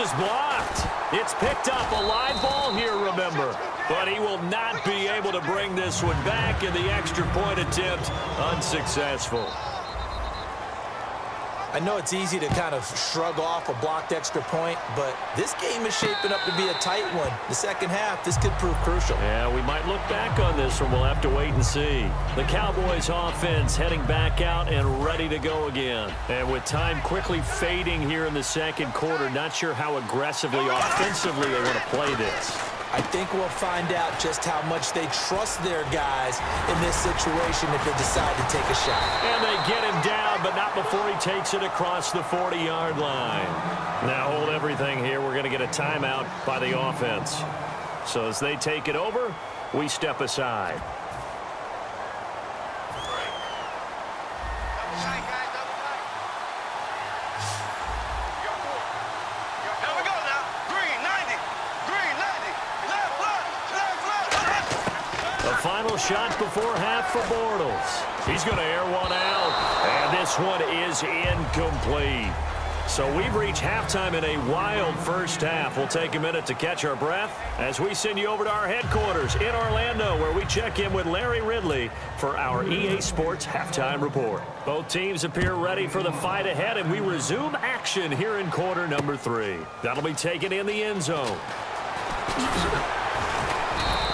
Is blocked. It's picked up, a live ball here, remember. But he will not be able to bring this one back, and the extra point attempt unsuccessful. I know it's easy to kind of shrug off a blocked extra point, but this game is shaping up to be a tight one. The second half, this could prove crucial. Yeah, we might look back on this one. We'll have to wait and see. The Cowboys offense heading back out and ready to go again. And with time quickly fading here in the second quarter, not sure how aggressively, offensively they want to play this. I think we'll find out just how much they trust their guys in this situation if they decide to take a shot. And they get him down, but not before he takes it across the 40-yard line. Now hold everything here. We're going to get a timeout by the offense. So as they take it over, we step aside. Final shot before half for Bortles. He's going to air one out, and this one is incomplete. So we've reached halftime in a wild first half. We'll take a minute to catch our breath as we send you over to our headquarters in Orlando, where we check in with Larry Ridley for our EA Sports Halftime Report. Both teams appear ready for the fight ahead, and we resume action here in quarter number 3. That'll be taken in the end zone.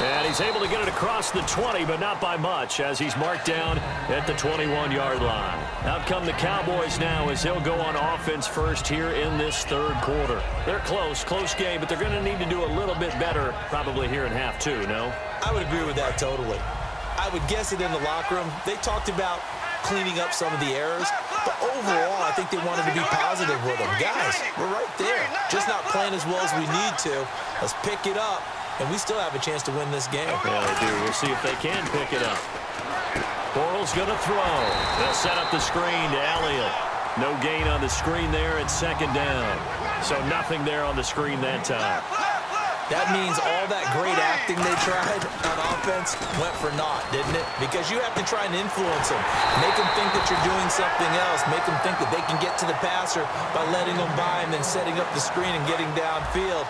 And he's able to get it across the 20, but not by much, as he's marked down at the 21-yard line. Out come the Cowboys now as they'll go on offense first here in this third quarter. They're close game, but they're going to need to do a little bit better probably here in half 2, no? I would agree with that totally. I would guess it in the locker room. They talked about cleaning up some of the errors, but overall, I think they wanted to be positive with them. Guys, we're right there. Just not playing as well as we need to. Let's pick it up. And we still have a chance to win this game. Yeah, they do. We'll see if they can pick it up. Bortles going to throw. They'll set up the screen to Elliott. No gain on the screen there at second down. So nothing there on the screen that time. That means all that great acting they tried on offense went for naught, didn't it? Because you have to try and influence them. Make them think that you're doing something else. Make them think that they can get to the passer by letting them by and then setting up the screen and getting downfield.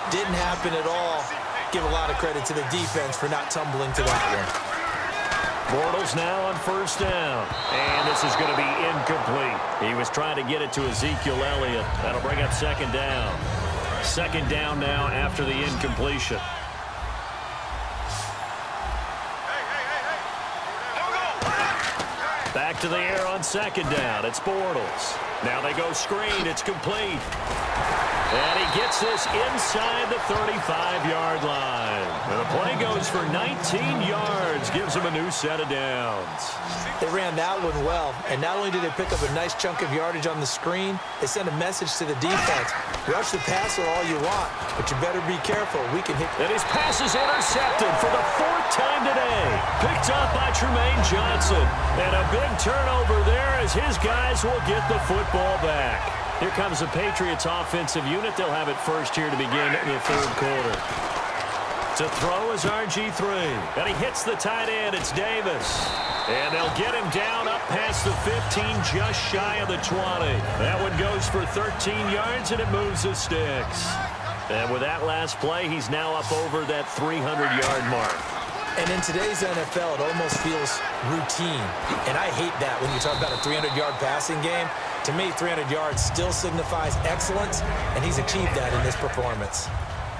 Didn't happen at all. Give a lot of credit to the defense for not tumbling to that one. Bortles now on first down. And this is going to be incomplete. He was trying to get it to Ezekiel Elliott. That'll bring up second down. Second down now after the incompletion. Back to the air on second down. It's Bortles. Now they go screen. It's complete. And he gets this inside the 35-yard line. And the play goes for 19 yards. Gives him a new set of downs. They ran that one well. And not only did they pick up a nice chunk of yardage on the screen, they sent a message to the defense. Rush the passer all you want, but you better be careful. We can hit. And his pass is intercepted for the 4th time today. Picked up by Tremaine Johnson. And a big turnover there as his guys will get the football back. Here comes the Patriots offensive unit. They'll have it first here to begin the third quarter. To throw is RG3. And he hits the tight end. It's Davis. And they'll get him down up past the 15, just shy of the 20. That one goes for 13 yards, and it moves the sticks. And with that last play, he's now up over that 300-yard mark. And in today's NFL, it almost feels routine. And I hate that when you talk about a 300-yard passing game. To me, 300 yards still signifies excellence, and he's achieved that in this performance.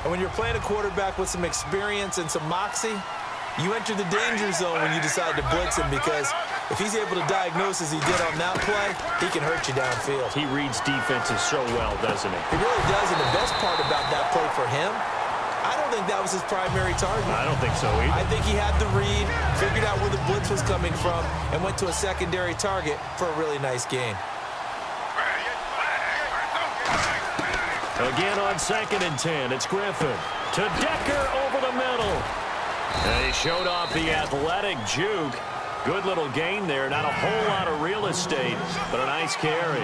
And when you're playing a quarterback with some experience and some moxie, you enter the danger zone when you decide to blitz him, because if he's able to diagnose as he did on that play, he can hurt you downfield. He reads defenses so well, doesn't he? He really does, and the best part about that play for him, I don't think that was his primary target. I don't think so either. I think he had the read, figured out where the blitz was coming from, and went to a secondary target for a really nice gain. Again on 2nd and 10, it's Griffin. To Decker over the middle. And he showed off the athletic juke. Good little gain there. Not a whole lot of real estate, but a nice carry.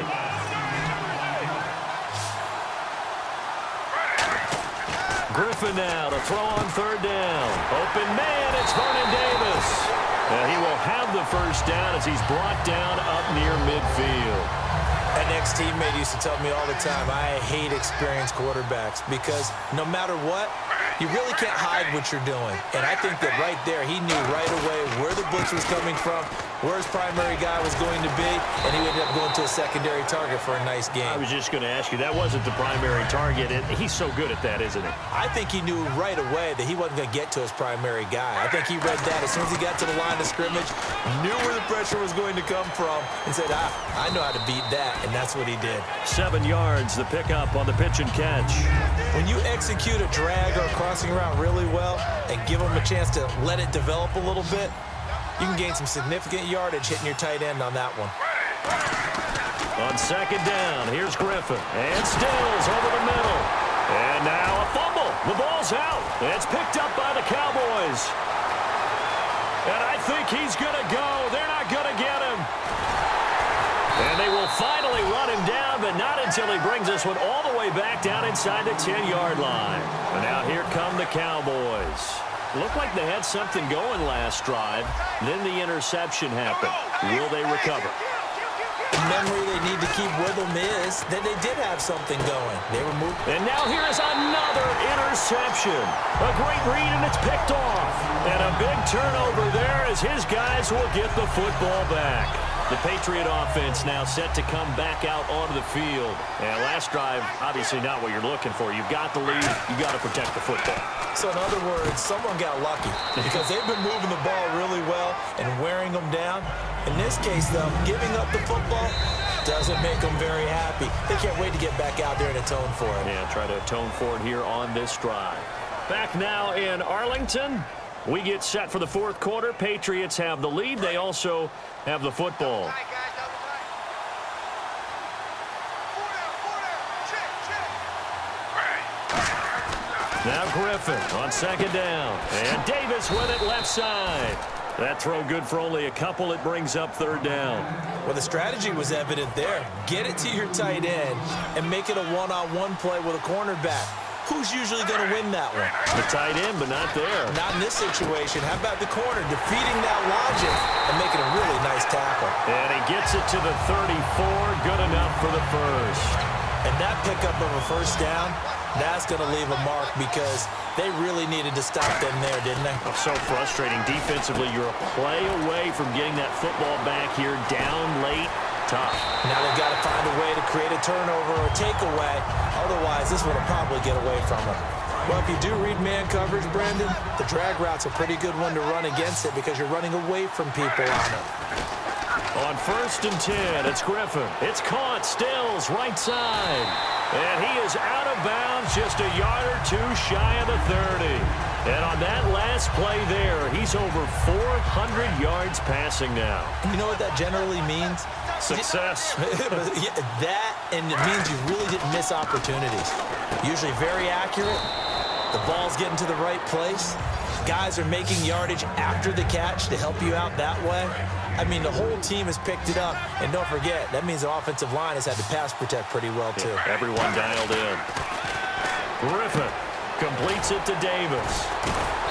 Griffin now to throw on 3rd down. Open man, it's Vernon Davis. And he will have the first down as he's brought down up near midfield. An ex-teammate used to tell me all the time, I hate experienced quarterbacks because no matter what, you really can't hide what you're doing. And I think that right there, he knew right away where the blitz was coming from, where his primary guy was going to be, and he ended up going to a secondary target for a nice game. I was just going to ask you, that wasn't the primary target, and he's so good at that, isn't he? I think he knew right away that he wasn't going to get to his primary guy. I think he read that as soon as he got to the line of scrimmage, knew where the pressure was going to come from, and said, I know how to beat that, and that's what he did. 7 yards, the pickup on the pitch and catch. When you execute a drag or a crossing route really well and give them a chance to let it develop a little bit, you can gain some significant yardage hitting your tight end on that one. On second down, here's Griffin. And Stills over the middle. And now a fumble. The ball's out. It's picked up by the Cowboys. And I think he's going to go. They're not going to get him. And they will finally run him down, but not until he brings this one all the way back down inside the 10-yard line. And now here come the Cowboys. Looked like they had something going last drive. Then the interception happened. Will they recover? The memory they need to keep with them is that they did have something going. They were moving. And now here is another interception. A great read, and it's picked off. And a big turnover there as his guys will get the football back. The Patriot offense now set to come back out onto the field. And last drive, obviously not what you're looking for. You've got the lead. You've got to protect the football. So in other words, someone got lucky because they've been moving the ball really well and wearing them down. In this case, though, giving up the football doesn't make them very happy. They can't wait to get back out there and atone for it. Yeah, try to atone for it here on this drive. Back now in Arlington. We get set for the fourth quarter. Patriots have the lead. They also have the football. Now Griffin on second down. And Davis with it left side. That throw good for only a couple. It brings up third down. Well, the strategy was evident there. Get it to your tight end and make it a one-on-one play with a cornerback. Who's usually going to win that one? The tight end, but not there. Not in this situation. How about the corner defeating that logic and making a really nice tackle? And he gets it to the 34. Good enough for the first. And that pickup of a first down, that's going to leave a mark because they really needed to stop them there, didn't they? Oh, so frustrating. Defensively, you're a play away from getting that football back here down late. Tough. Now they've got to find a way to create a turnover or a takeaway. Otherwise, this one will probably get away from them. Well, if you do read man coverage, Brandon, the drag route's a pretty good one to run against it because you're running away from people on it. On 1st and 10, it's Griffin. It's caught. Stills right side. And he is out of bounds just a yard or two shy of the 30. And on that last play there, he's over 400 yards passing now. You know what that generally means? Success. Yeah, that, and it means you really didn't miss opportunities. Usually very accurate. The ball's getting to the right place. Guys are making yardage after the catch to help you out that way. I mean, the whole team has picked it up. And don't forget, that means the offensive line has had to pass protect pretty well, too. Yeah, everyone dialed in. Griffin completes it to Davis.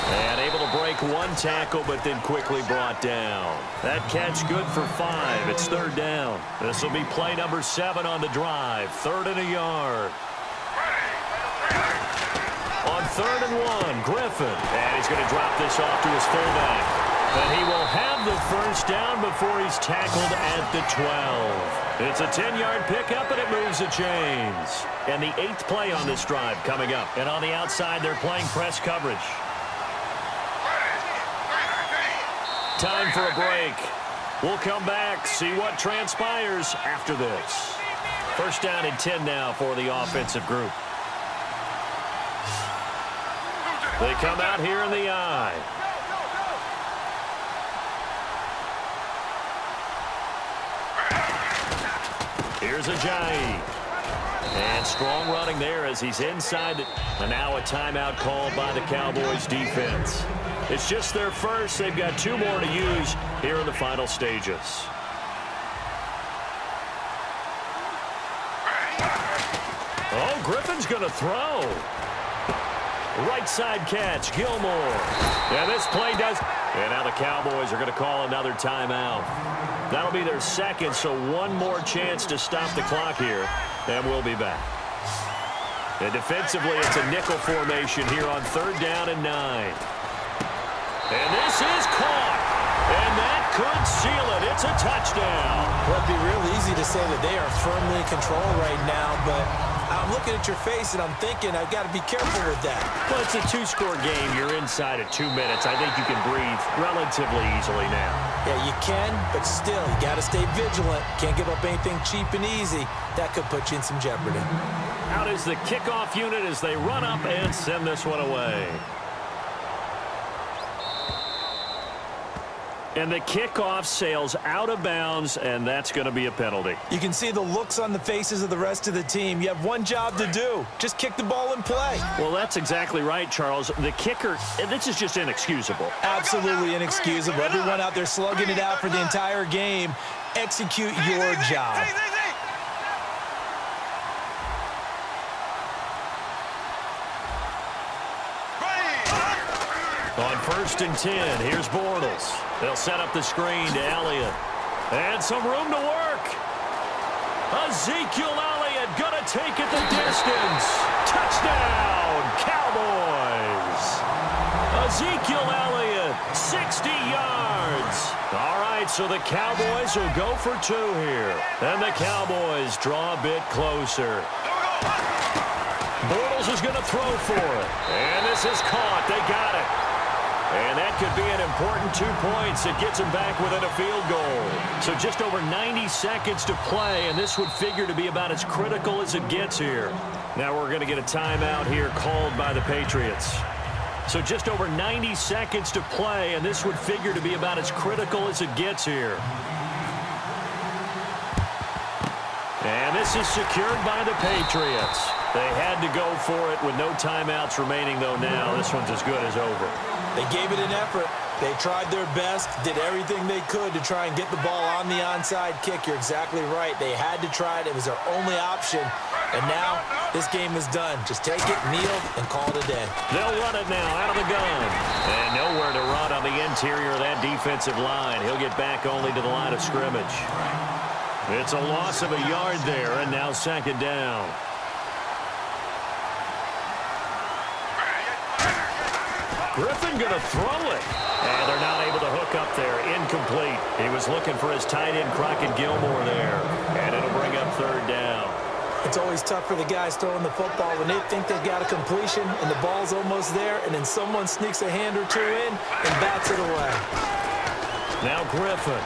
And able to break one tackle, but then quickly brought down. That catch good for 5. It's third down. This will be play number 7 on the drive. 3rd and a yard. On 3rd and 1, Griffin. And he's going to drop this off to his fullback. And he will have the first down before he's tackled at the 12. It's a 10-yard pickup, and it moves the chains. And the 8th play on this drive coming up. And on the outside, they're playing press coverage. Time for a break. We'll come back, see what transpires after this. First down and 10 now for the offensive group. They come out here in the eye. Here's Ajayi. And strong running there as he's inside. And now a timeout called by the Cowboys defense. It's just their first. They've got 2 more to use here in the final stages. Oh, Griffin's going to throw. Right side catch, Gilmore. And this play does. And now the Cowboys are going to call another timeout. That'll be their second, so one more chance to stop the clock here, and we'll be back. And defensively, it's a nickel formation here on 3rd down and 9. And this is caught. And that could seal it. It's a touchdown. Well, it'd be real easy to say that they are firmly in control right now, but I'm looking at your face and I'm thinking I've got to be careful with that. Well, it's a 2-score game. You're inside of 2 minutes. I think you can breathe relatively easily now. Yeah, you can, but still, you got to stay vigilant. Can't give up anything cheap and easy. That could put you in some jeopardy. Out is the kickoff unit as they run up and send this one away. And the kickoff sails out of bounds, and that's going to be a penalty. You can see the looks on the faces of the rest of the team. You have one job to do. Just kick the ball and play. Well, that's exactly right, Charles. The kicker, this is just inexcusable. Absolutely inexcusable. Everyone out there slugging it out for the entire game. Execute your job. On 1st and 10, here's Bortles. They'll set up the screen to Elliott. And some room to work. Ezekiel Elliott gonna take it the distance. Touchdown, Cowboys. Ezekiel Elliott, 60 yards. All right, so the Cowboys will go for 2 here. And the Cowboys draw a bit closer. Bortles is going to throw for it. And this is caught. They got it. And that could be an important 2 points. It gets them back within a field goal. So just over 90 seconds to play, and this would figure to be about as critical as it gets here. Now we're going to get a timeout here called by the Patriots. So just over 90 seconds to play, and this would figure to be about as critical as it gets here. And this is secured by the Patriots. They had to go for it with no timeouts remaining, though now. This one's as good as over. They gave it an effort. They tried their best, did everything they could to try and get the ball on the onside kick. You're exactly right. They had to try it. It was their only option. And now this game is done. Just take it, kneel, and call it a day. They'll run it now out of the gun. And nowhere to run on the interior of that defensive line. He'll get back only to the line of scrimmage. It's a loss of a yard there, and now 2nd down. Griffin going to throw it. And they're not able to hook up there. Incomplete. He was looking for his tight end, Crockett Gilmore, there. And it'll bring up 3rd down. It's always tough for the guys throwing the football when they think they've got a completion and the ball's almost there, and then someone sneaks a hand or 2 in and bats it away. Now Griffin.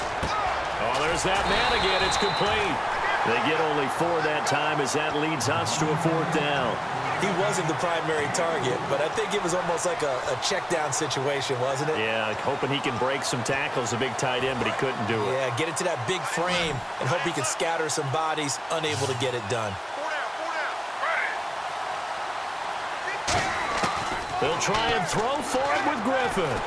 Oh, there's that man again. It's complete. They get only 4 that time as that leads us to a 4th down. He wasn't the primary target, but I think it was almost like a check-down situation, wasn't it? Yeah, hoping he can break some tackles, a big tight end, but he couldn't do it. Yeah, get it to that big frame and hope he can scatter some bodies, unable to get it done. They'll try and throw for it with Griffin.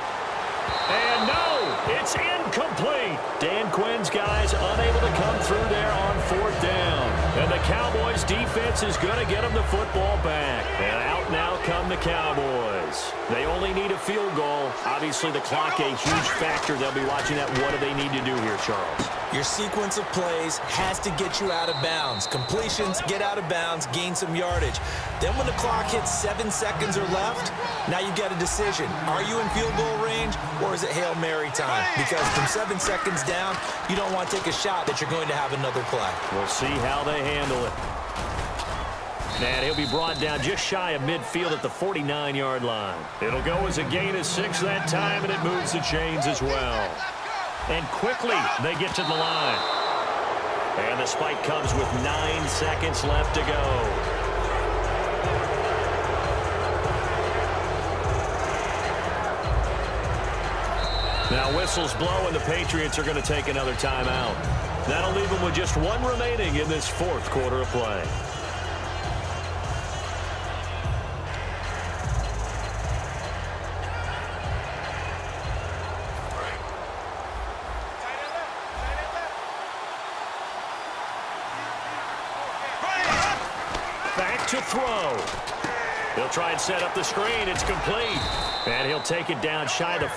And no, it's incomplete. Dan Quinn's guys unable to come through there on 4th down. And the Cowboys defense is going to get them the football back. And out now come the Cowboys. They only need a field goal. Obviously, the clock a huge factor. They'll be watching that. What do they need to do here, Charles? Your sequence of plays has to get you out of bounds. Completions, get out of bounds, gain some yardage. Then when the clock hits 7 seconds or left, now you get a decision. Are you in field goal range, or is it Hail Mary time? Because from 7 seconds down, you don't want to take a shot that you're going to have another play. We'll see how they handle it. And he'll be brought down just shy of midfield at the 49-yard line. It'll go as a gain of 6 that time, and it moves the chains as well. And quickly, they get to the line. And the spike comes with 9 seconds left to go. Now whistles blow, and the Patriots are going to take another timeout. That'll leave them with just 1 remaining in this 4th quarter of play. Back to throw. He'll try and set up the screen. It's complete. And he'll take it down shy of the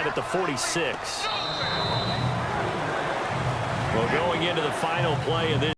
at the 46. Well, going into the final play of this